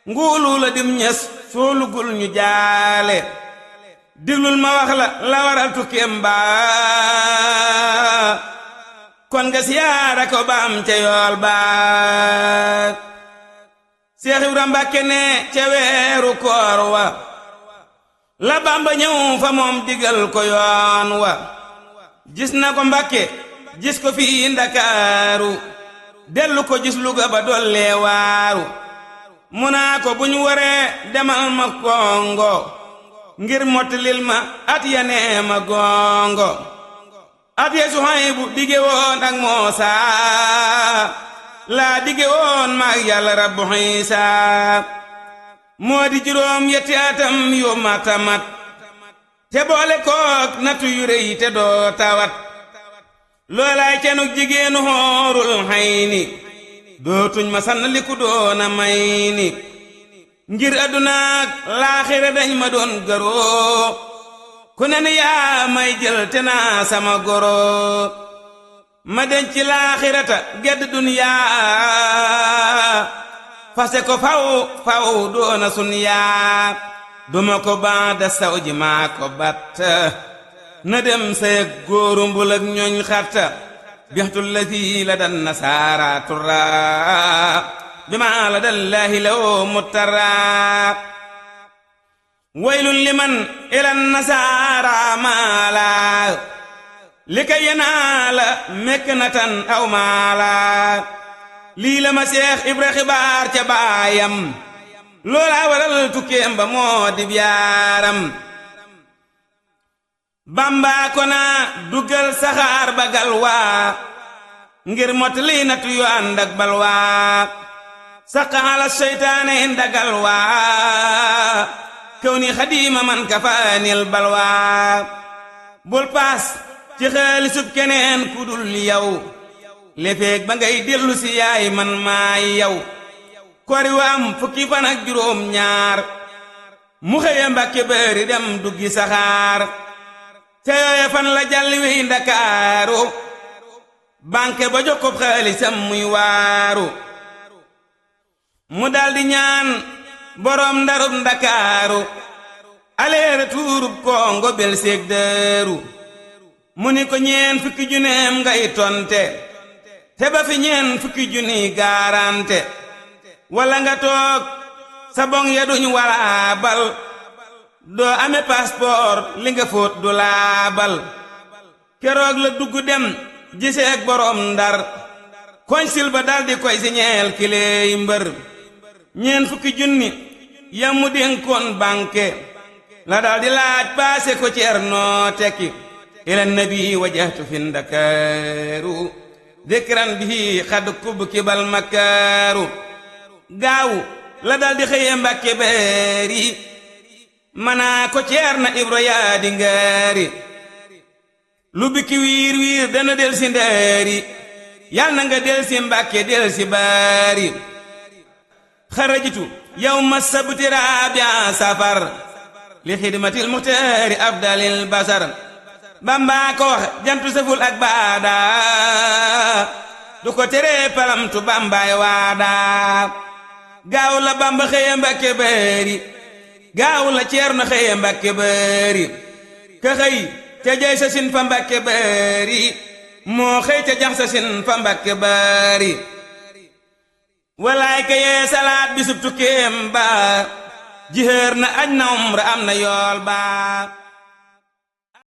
nguulu la dim ñes soolugul ñu jaale diglul ma wax la waral tukkeem ba kon nga siyaara ko ba am ca yool ba Seex Ibra Mbàkke ne ca weeru koor wa la Bamba ñëw fa moom digal ko yoon wa gis na ko Mbàkke gis ko fii Ndakaaru dellu ko gis Luga ba dollee waaru mu naa ko buñ waree demal ma Kongo ngir mottalil ma at ya nee ma gongo at ya Suhaybu dige woon ak Moosa laa dige woon maag Yàlla Rabbu Iisaa moo di juróom yetti atam yu matamat te boole kook natu yu rëy te doo tawat loolaay cenuk jigéenu xoorul hayni dootuñ ma sann liku doona may ni ngir addunaak laaxira dañ ma doon garoo ku ne ni yaa may jël te naa sama goro ma denc laaxirata gedd duniyaa fase ko faw doona sun yaa duma ko baada sawji maa ko batta na dem sayeg góoru mbul ak ñooñ xatta bixtul lati la dan nasaara turra bima la dallahi law muttara waylun liman ilan nasaara maala likay yanaala meknatan aw maala lii la ma Seex Ibra xibaar ca baayam loolaa waral tukkeem ba moo dib yaaram Bamba ko naa duggal saxaar ba galwaa ngir mottali natu yu ànd ak balwaa saqa ala seytaane inda galwaa kaw ni xadiima man kafaanil balwaa bul paas ci xaalisub keneen ku dul yow lefeeg ba ngay dellu si yaay man maay yow kori wa am fukki fan ak juróom ñaar mu xëye Mbàkke Bari dem duggi saxaar ca yooye fan la jalli wey Ndakaaru banque ba jokkob xaalisam muy waaru mu daldi ñaan boroom ndarub Ndakaaru aleere tuurub Kongo bel seeg dëru mu ni ko ñeen fukki juneem ngay tonte te ba fi ñeen fukki juni gaarante wala nga toog sa boŋ ya duñ walaabal doo ame passeport li nga fóot du laabal keroog la dugg dem giseeg boroom Ndar konsil ba daldi koy siñeel kileey mbër ñeen fukki junni yamu dénkoon banque la daldi laaj paase ko Ceerno tekki ila nabi wajahtu fi Ndakaaru dikran bihi xad kub kibal makaaru gaawu la daldi xëye Mbàkke Bari manaa ko Ceerno Ibra yaa di ngaari lu bikki wiir wiir dana del si ndaari yal na nga del si Mbàkke del si Bari xarajitu yawma sabti rabi'a safar li xidmatil muxtaari afdalil basar Bamba ko wax jantu saful ak baada du ko tere palamtu Bambaay waada gaaw la Bamba xëye Mbàkke Bari gaaw la Ceerno xëye Mbàkke Bari ka xëy ca jay sa sin fa Mbàkke Bari moo xëy ca jax sa sin fa Mbàkke Bari walaay ka yee salaat bisub tukkeem ba jiheer na aj na umra am na yool ba